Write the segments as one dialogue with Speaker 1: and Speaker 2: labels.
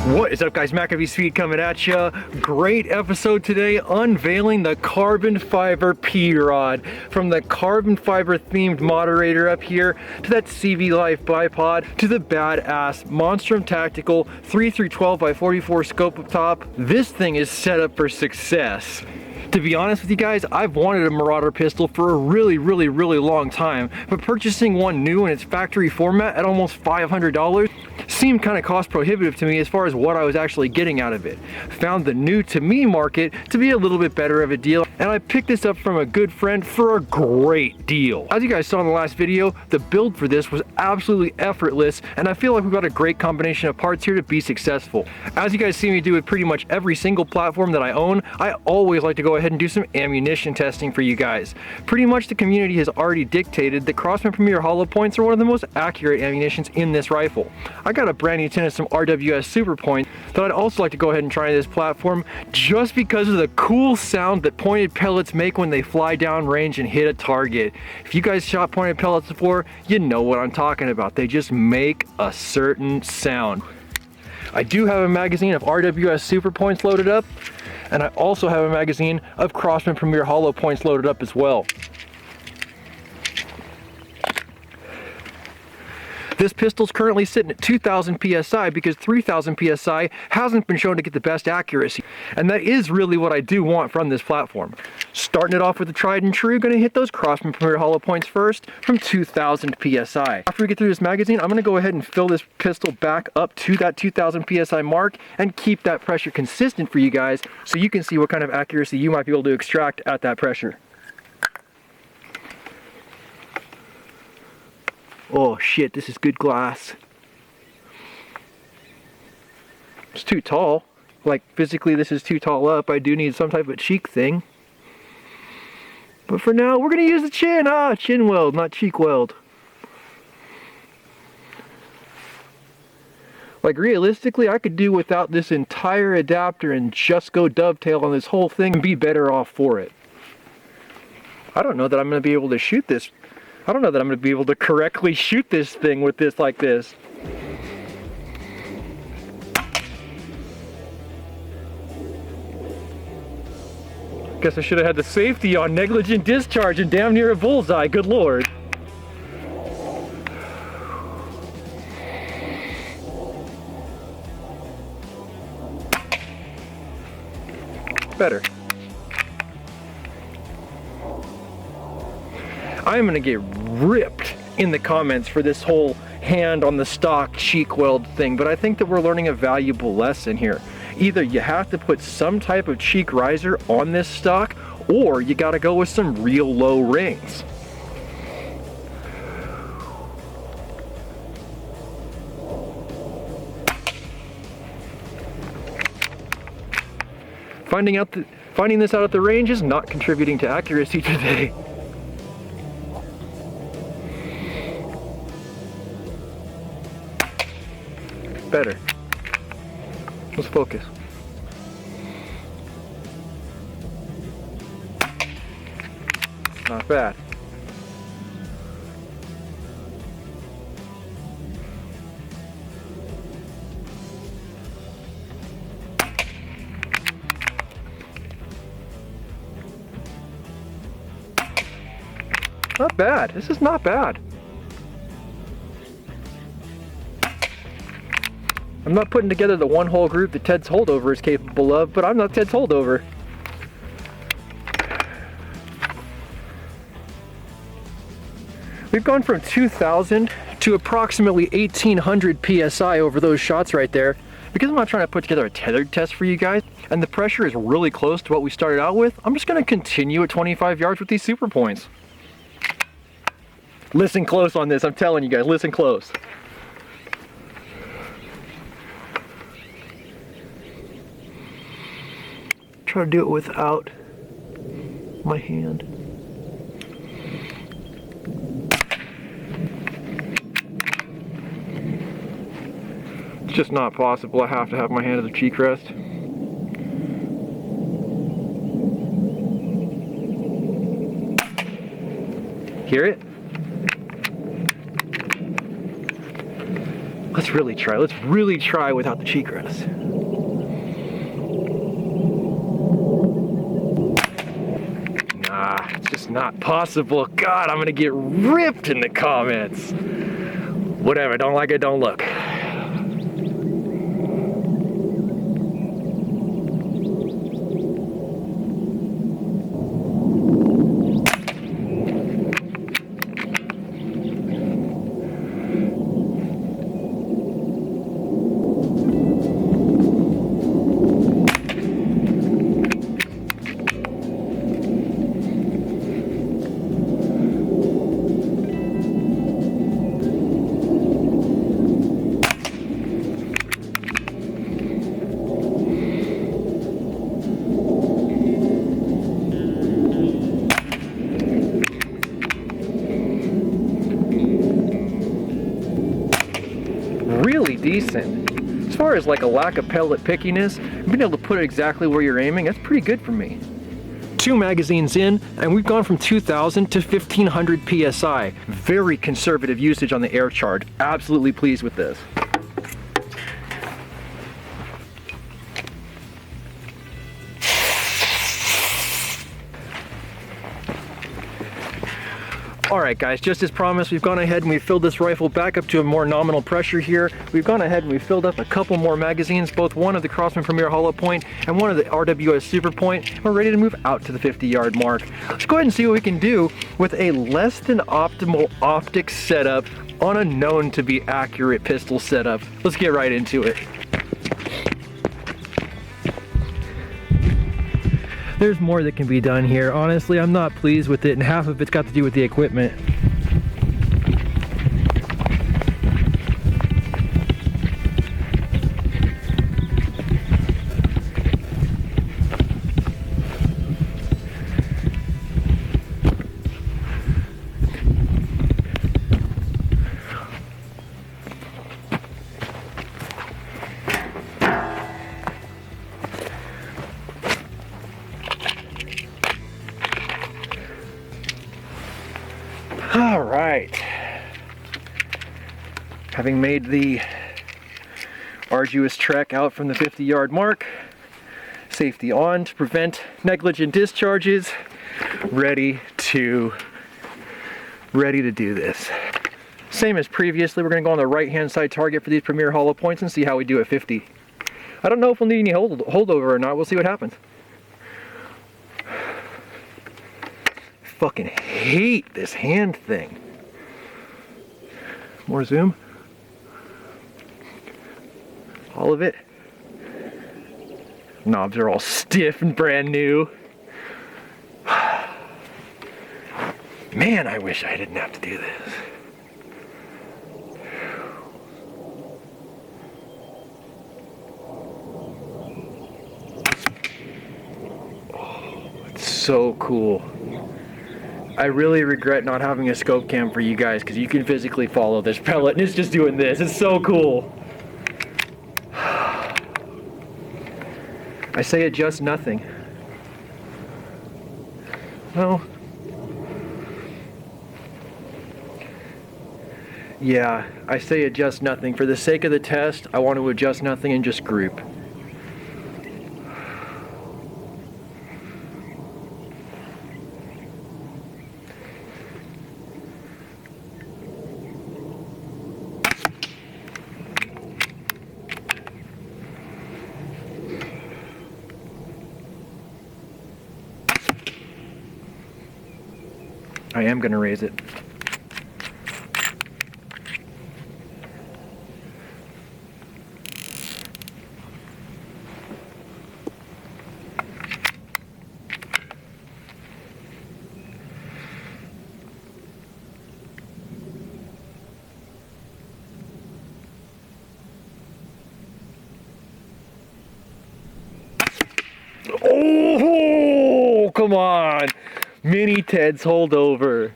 Speaker 1: What is up, guys? MACABESPEED coming at ya. Great episode today, unveiling the carbon fiber P-Rod. From the carbon fiber themed moderator up here, to that CV Life bipod, to the badass Monstrum Tactical 3x12x44 scope up top. This thing is set up for success. To be honest with you guys, I've wanted a Marauder pistol for a really long time, but purchasing one new in its factory format at almost $500 seemed kind of cost prohibitive to me as far as what I was actually getting out of it. Found the new to me market to be a little bit better of a deal, and I picked this up from a good friend for a great deal. As you guys saw in the last video, the build for this was absolutely effortless, and I feel like we've got a great combination of parts here to be successful. As you guys see me do with pretty much every single platform that I own, I always like to go ahead and do some ammunition testing for you guys. Pretty much the community has already dictated that Crossman Premier hollow points are one of the most accurate ammunitions in this rifle. I got a brand new tin of some RWS Super Point that I'd also like to go ahead and try this platform just because of the cool sound that pointed pellets make when they fly down range and hit a target. If you guys shot pointed pellets before, you know what I'm talking about. They just make a certain sound. I do have a magazine of RWS Super Points loaded up, and I also have a magazine of Crossman Premier hollow points loaded up as well. This pistol's currently sitting at 2,000 PSI because 3,000 PSI hasn't been shown to get the best accuracy. And that is really what I do want from this platform. Starting it off with the tried and true, gonna hit those Crossman Premier hollow points first from 2,000 PSI. After we get through this magazine, I'm gonna go ahead and fill this pistol back up to that 2,000 PSI mark and keep that pressure consistent for you guys so you can see what kind of accuracy you might be able to extract at that pressure. Oh shit, this is good glass. It's too tall. Like, physically this is too tall up. I do need some type of cheek thing. But for now, we're gonna use the chin. Chin weld, not cheek weld. Like, realistically, I could do without this entire adapter and just go dovetail on this whole thing and be better off for it. I don't know that I'm gonna be able to shoot this. I don't know that I'm going to be able to correctly shoot this thing with this like this. Guess I should have had the safety on negligent discharge and damn near a bullseye, good lord. Better. I'm gonna get ripped in the comments for this whole hand on the stock cheek weld thing, but I think that we're learning a valuable lesson here. Either you have to put some type of cheek riser on this stock, or you gotta go with some real low rings. Finding this out at the range is not contributing to accuracy today. Better. Let's focus. Not bad. Not bad. This is not bad. I'm not putting together the one whole group that Ted's holdover is capable of, but I'm not Ted's holdover. We've gone from 2,000 to approximately 1,800 PSI over those shots right there. Because I'm not trying to put together a tethered test for you guys, and the pressure is really close to what we started out with, I'm just gonna continue at 25 yards with these super points. Listen close on this, I'm telling you guys, listen close. Try to do it without my hand. It's just not possible. I have to have my hand at the cheek rest. Hear it? Let's really try. Let's really try without the cheatgrass. Nah, it's just not possible. God, I'm gonna get ripped in the comments. Whatever, don't like it, don't look. Really decent. As far as like a lack of pellet pickiness, being able to put it exactly where you're aiming, that's pretty good for me. 2 magazines in, and we've gone from 2,000 to 1,500 PSI. Very conservative usage on the air charge. Absolutely pleased with this. Alright guys, just as promised, we've gone ahead and we've filled this rifle back up to a more nominal pressure here. We've gone ahead and we've filled up a couple more magazines, both one of the Crossman Premier Hollow Point and one of the RWS Super Point. We're ready to move out to the 50-yard mark. Let's go ahead and see what we can do with a less than optimal optics setup on a known to be accurate pistol setup. Let's get right into it. There's more that can be done here. Honestly, I'm not pleased with it, and half of it's got to do with the equipment. All right, having made the arduous trek out from the 50-yard mark, safety on to prevent negligent discharges, ready to do this. Same as previously, we're gonna go on the right-hand side target for these Premier Hollow Points and see how we do at 50. I don't know if we'll need any holdover or not, we'll see what happens. Fucking hate this hand thing. More zoom. All of it. Knobs are all stiff and brand new. Man, I wish I didn't have to do this. Oh, it's so cool. I really regret not having a scope cam for you guys because you can physically follow this pellet and it's just doing this. It's so cool. I say adjust nothing. Well, yeah, I say adjust nothing. For the sake of the test, I want to adjust nothing and just group. I am going to raise it. Oh, come on. Mini Ted's holdover.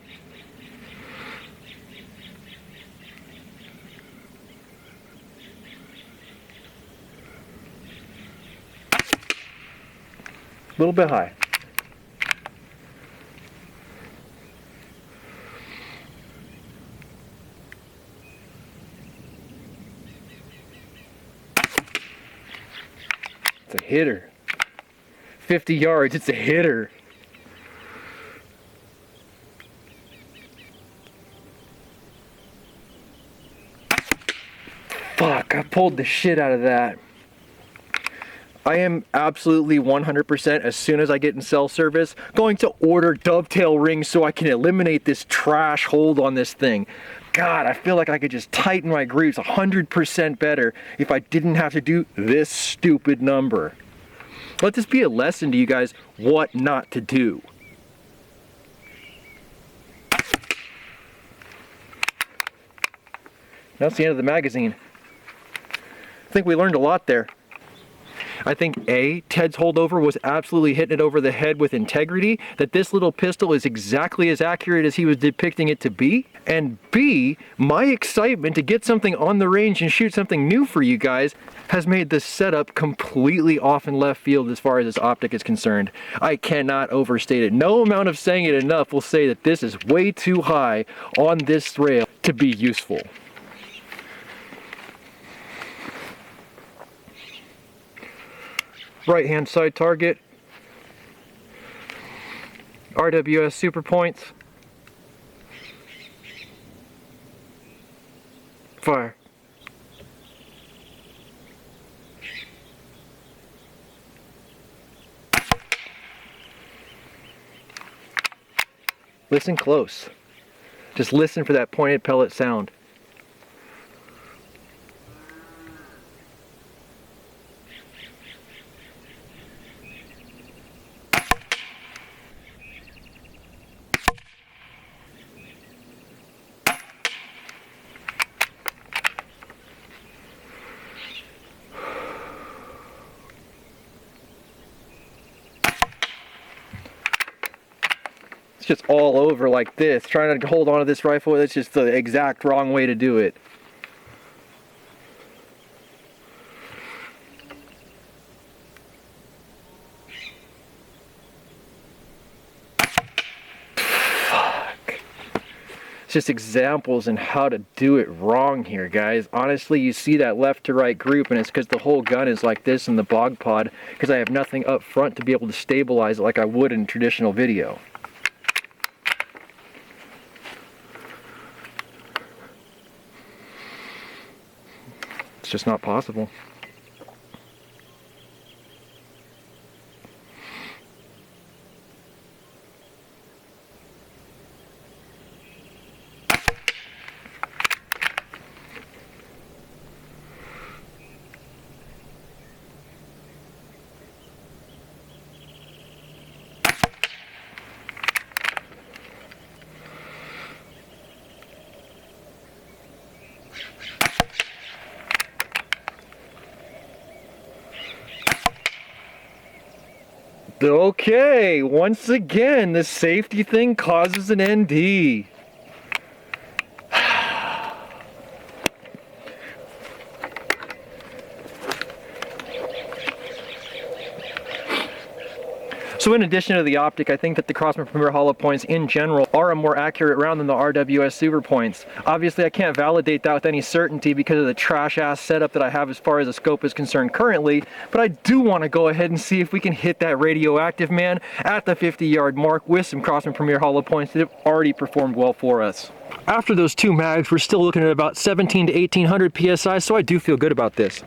Speaker 1: A little bit high. It's a hitter. 50 yards, it's a hitter. Fuck, I pulled the shit out of that. I am absolutely 100%, as soon as I get in cell service, going to order dovetail rings so I can eliminate this trash hold on this thing. God, I feel like I could just tighten my grooves 100% better if I didn't have to do this stupid number. Let this be a lesson to you guys what not to do. That's the end of the magazine. I think we learned a lot there. I think A, Ted's holdover was absolutely hitting it over the head with integrity, that this little pistol is exactly as accurate as he was depicting it to be. And B, my excitement to get something on the range and shoot something new for you guys has made this setup completely off in left field as far as this optic is concerned. I cannot overstate it. No amount of saying it enough will say that this is way too high on this rail to be useful. Right hand side target, RWS super points, fire. Listen close. Just listen for that pointed pellet sound. It's just all over like this. Trying to hold on to this rifle, that's just the exact wrong way to do it. Fuck. It's just examples in how to do it wrong here, guys. Honestly, you see that left to right group, and it's because the whole gun is like this in the bog pod, because I have nothing up front to be able to stabilize it like I would in traditional video. It's just not possible. Okay, once again, the safety thing causes an ND. So in addition to the optic, I think that the Crossmember hollow points in general are a more accurate round than the RWS super points. Obviously I can't validate that with any certainty because of the trash ass setup that I have as far as the scope is concerned currently, but I do want to go ahead and see if we can hit that radioactive man at the 50-yard mark with some Crossmember hollow points that have already performed well for us. After those two mags, we're still looking at about 17 to 1800 PSI, so I do feel good about this.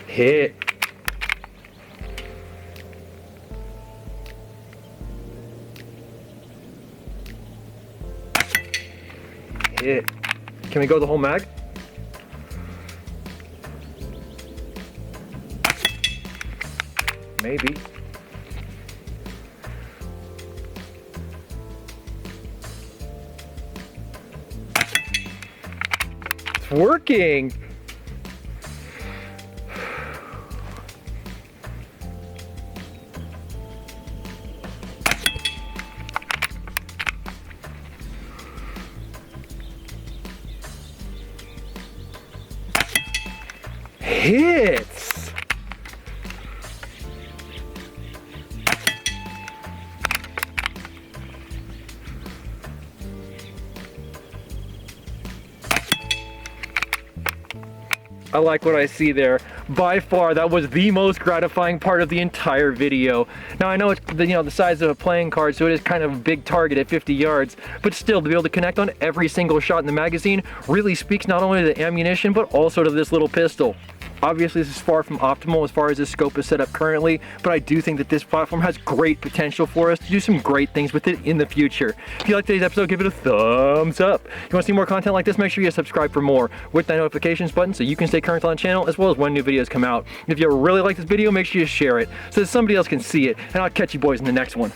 Speaker 1: Hit. Hit. Can we go the whole mag? Maybe. It's working. Hits. I like what I see there. By far, that was the most gratifying part of the entire video. Now I know it's the size of a playing card, so it is kind of a big target at 50 yards, but still to be able to connect on every single shot in the magazine really speaks not only to the ammunition, but also to this little pistol. Obviously, this is far from optimal as far as this scope is set up currently, but I do think that this platform has great potential for us to do some great things with it in the future. If you like today's episode, give it a thumbs up. If you want to see more content like this, make sure you subscribe for more with that notifications button so you can stay current on the channel as well as when new videos come out. If you really like this video, make sure you share it so that somebody else can see it, and I'll catch you boys in the next one.